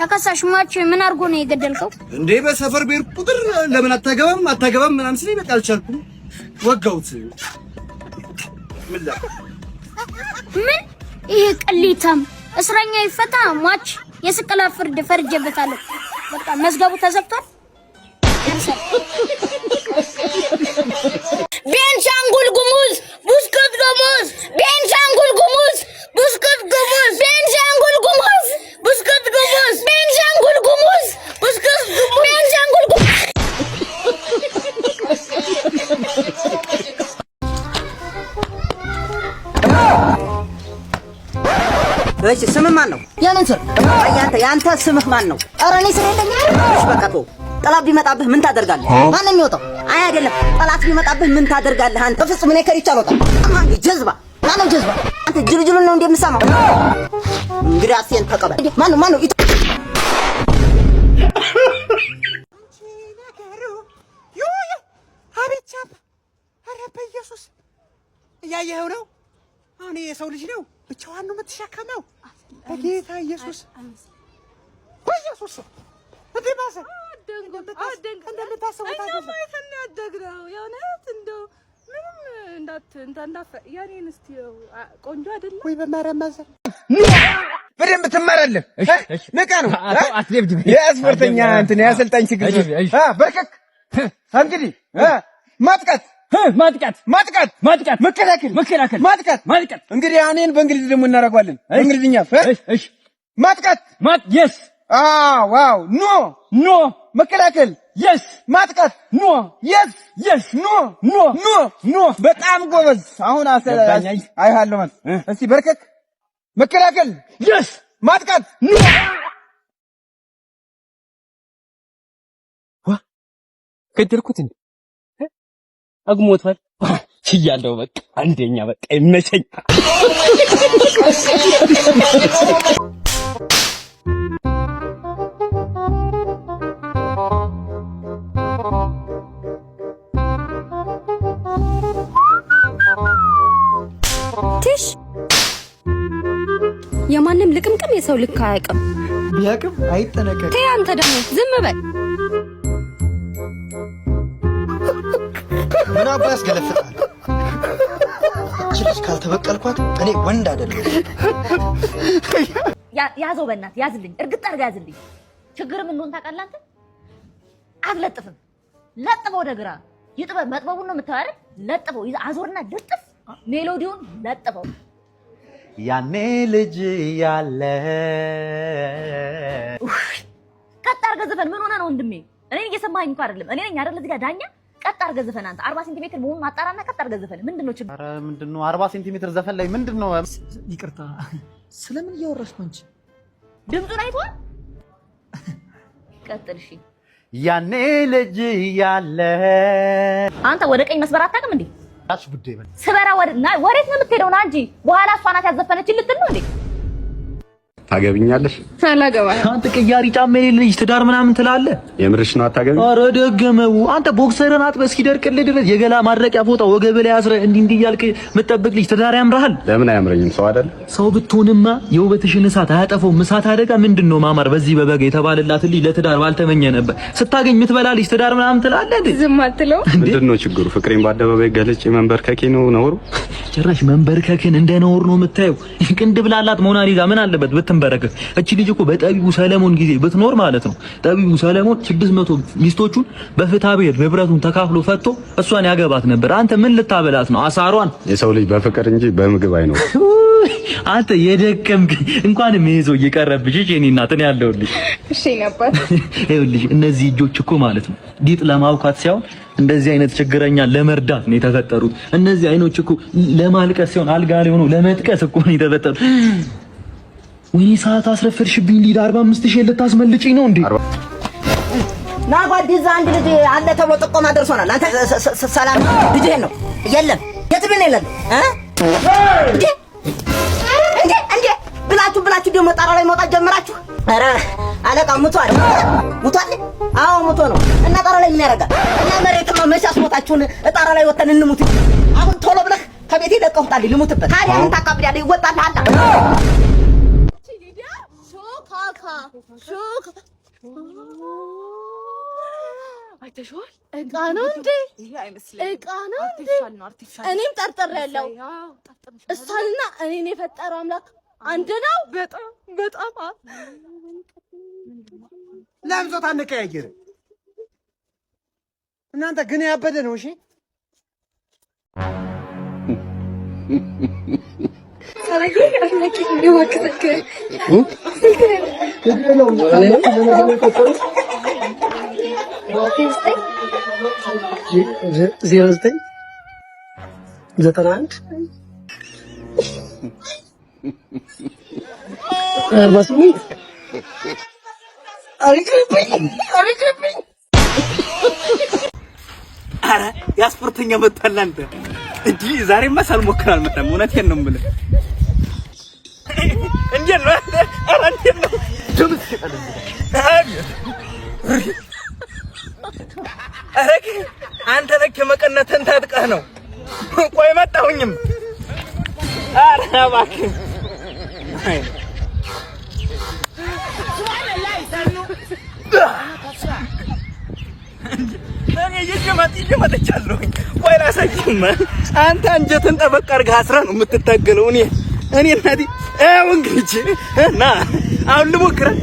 ተከሳሽ ሟች ምን አርጎ ነው የገደልከው? እንዴ በሰፈር ቤት ቁጥር ለምን አታገባም ምናምን ሲለኝ በቃ አልቻልኩም። ወጋውት። ምን ይሄ ቅሊታም እስረኛ ይፈታ ሟች የስቅላ ፍርድ ፈርጀበታለሁ። በቃ መዝገቡ ተዘግቷል። ቤንሻንጉል ጉሙዝ ቡስኩት ጉሙዝ ቤንሻንጉል ጉሙዝ ቡስኩት ጉሙዝ ቤንሻንጉል ጉሙዝ ቡስኩት ጉሙዝ ቤንሻንጉል ጉሙዝ ቡስኩት ጉሙዝ ቤንሻንጉል ጉሙዝ እሺ ስምህ ማን ነው? የምን ስም? ያንተ ስምህ ማን ነው? ኧረ እኔ ስም የለኝም። እሺ በቃ ተው። ጠላት ቢመጣብህ ምን ታደርጋለህ? ማን ነው የሚወጣው? አይ አይደለም፣ ጠላት ቢመጣብህ ምን ታደርጋለህ አንተ? በፍጹም እኔ ከሪቻ አልወጣም። አንተ ጀዝባ። ማን ነው ጀዝባ? አንተ ጅልጅሉን ነው እንደምሰማው። እንግዲህ አስየን ተቀበል። ማን ነው? አቤት ቻፕ! ኧረ በኢየሱስ እያየኸው ነው። አሁን የሰው ልጅ ነው ብቻዋን ነው የምትሸከመው። በጌታ ኢየሱስ በኢየሱስ እንደማሰ እንደምታስቡት አይደለም። ያደግነው የእውነት እንደው ምንም ያኔን እስቲ ቆንጆ አይደለም ወይ በማረማዘር በደንብ ትማራለህ። ነቃ ነው አትደብድብ። የስፖርተኛ እንትን ያሰልጣኝ ችግር በርከክ እንግዲህ ማጥቃት መከላከል ማጥቃት እንግዲህ እኔን በእንግሊዝ ደግሞ እናደርገዋለን። እንግሊዝኛ እሺ ማጥቃት yes ዋው ኖ መከላከል yes ማጥቃት ኖ yes ኖ በጣም ጎበዝ። አሁን አይሃለሁ ማለት እስቲ በርከክ መከላከል yes ማጥቃት ኖ ከደርኩት እንዴ አግሞታል ይያለው በቃ አንደኛ በቃ ይመቸኝ። ትሽ የማንም ልቅምቅም የሰው ልክ አያውቅም። ቢያውቅም አይጠነቀቅ። ተይ አንተ ደግሞ ዝም በል። ምን አባ ያስገለፍጣል? ችልስ ካልተበቀልኳት እኔ ወንድ አይደለም። ያዘው በእናትህ ያዝልኝ፣ እርግጥ አድርጋ ያዝልኝ። ችግርም እንደሆነ ታውቃለህ አንተ። አትለጥፍም፣ ለጥፈው ወደ ግራ ይጥበብ። መጥበቡን ነው የምታየው አይደል? ለጥፈው አዞርና ልጥፍ፣ ሜሎዲውን ለጥፈው። ያኔ ልጅ ያለ ቀጥ አድርገህ ዘፈን። ምን ሆነህ ነው ወንድሜ? እኔ እየሰማኸኝ እኮ አይደለም። እኔ ነኝ አይደል እዚህ ጋር ዳኛ። ቀጥ አድርገህ ዘፈን አንተ 40 ሴንቲሜትር መሆኑን ማጣራና ቀጥ አድርገህ ዘፈን። ምንድነው ችግር? ኧረ ምንድነው 40 ሴንቲሜትር ዘፈን ላይ ምንድነው? ይቅርታ፣ ስለምን እያወራሽ ነው አንቺ? ድምፁን አይቷል። ቀጥል እሺ። ያኔ ልጅ ያለ አንተ ወደ ቀኝ መስበር አታውቅም እንዴ? ታች ጉዴ በል ስበራ ወሬት ነው የምትሄደው ና እንጂ በኋላ እሷ ናት ያዘፈነችኝ ልትል ነው እንዴ? ታገቢኛለሽ? አላገባም። አንተ ቅያሪ ጫማ የሌለሽ ትዳር ምናምን ትላለህ። የምርሽ ነው አታገቢ? ኧረ ደገመው። አንተ ቦክሰርህን አጥበህ እስኪደርቅልህ ድረስ የገላ ማድረቂያ ፎጣ ወገብህ ላይ አስረህ እንዲህ እያልክ የምትጠብቅ ልጅ ትዳር ያምርሃል? ለምን አያምረኝም? ሰው አይደል? ሰው ብትሆንማ የውበትሽን እሳት አያጠፋውም። እሳት አደጋ ምንድነው ማማር? በዚህ በበጋ የተባለላት ልጅ ለትዳር ባልተመኘ ነበር። ስታገኝ የምትበላ ልጅ ትዳር ምናምን ትላለህ እንዴ? ዝም አትለው። ምንድነው ችግሩ? ፍቅሬን በአደባባይ ገልጬ መንበርከኬ ነው ነውሩ? ጭራሽ መንበርከክን እንደ ነውር ነው የምታየው። ቅንድብ ላላት ሞናሊዛ ምን አለበት ብትንበረከክ? እቺ ልጅ እኮ በጠቢቡ ሰለሞን ጊዜ ብትኖር ማለት ነው። ጠቢቡ ሰለሞን 600 ሚስቶቹን በፍትሐ ብሔር ንብረቱን ተካፍሎ ፈቶ እሷን ያገባት ነበር። አንተ ምን ልታበላት ነው? አሳሯን። የሰው ልጅ በፍቅር እንጂ በምግብ አይኖር። አንተ የደከምክ እንኳን የሚይዘው እየቀረብሽ እኔ እናት ነው ያለውልሽ። እሺ ነበር። ይኸውልሽ እነዚህ እጆች እኮ ማለት ነው ዲጥ ለማውካት ሳይሆን እንደዚህ አይነት ችግረኛ ለመርዳት ነው የተፈጠሩት። እነዚህ አይኖች እኮ ለማልቀስ ሳይሆን አልጋ ላይ ሆኖ ለመጥቀስ እኮ ነው የተፈጠሩት። ወይኔ ሰዓት አስረፈድሽብኝ። ሊድ 45000 ልታስመልጪኝ ነው እንዴ? ና ጓዲዛ አንድ ልጅ አለ ተብሎ ጥቆማ ደርሶናል። አንተ ሰላም ልጅህ ነው የለም የት ምን የለም እንዴ ብላችሁ ደግሞ ጣራ ላይ መውጣት ጀመራችሁ። ኧረ አለቃ ሙቷል። አዎ ሙቶ ነው። እና ጣራ ላይ ምን ያደርጋል? እና መሬትማ መቼ አስሞታችሁን ጣራ ላይ ወተን እንሙት። አሁን ቶሎ ብለህ ከቤቴ ለቀውታል ልሙትበት። ታዲያ ምን ታካብዳለህ? ይወጣልሃል። አይተሽዋል? እቃ ነው እንዴ? ይሄ አይመስለኝም። እቃ ነው እንዴ? አርቲፊሻል። እኔም ጠርጥሬያለሁ። እሷንና እኔን የፈጠረው አምላክ አንድ ነው። በጣም ለምጾታ አንቀያየር። እናንተ ግን ያበደ ነው። እሺ ዜሮ 9 91 48 ኧረ ያስፖርተኛ መጣላ አንተ እንዴ! ዛሬማ ሳልሞክር አልመጣም። እውነቴን ነው የምልህ። እንዴት ነው አንተ? ኧረ እንዴት ነው ደምስ ይጣል? ኧረ አንተ ለክ መቀነተን ታጥቀህ ነው። ቆይ መጣሁኝም። ኧረ እባክህ ይጀመጥቻለሁኝ። ቆይ ራሳችሁም አንተ አንጀትን ጠበቅ አድርገህ አስረህ ነው የምትታገለው። እኔ እናቴ እንግዲህ እና አሁን ልሞክረህ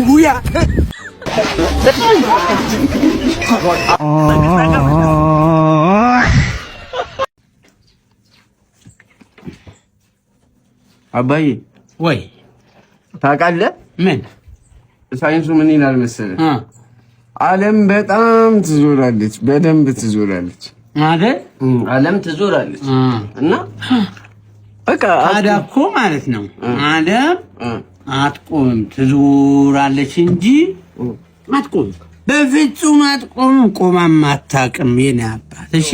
ውያ አባዬ ወይ ታውቃለህ ምን ሳይንሱ ምን ይላል መሰለህ? ዓለም በጣም ትዞራለች፣ በደንብ ትዞራለች ማለት ዓለም ትዞራለች እና በቃ ታዲያ እኮ ማለት ነው ዓለም አትቆምም፣ ትዞራለች እንጂ አትቆምም። በፍጹም አትቆምም። ቆማም አታውቅም የኔ አባት። እሺ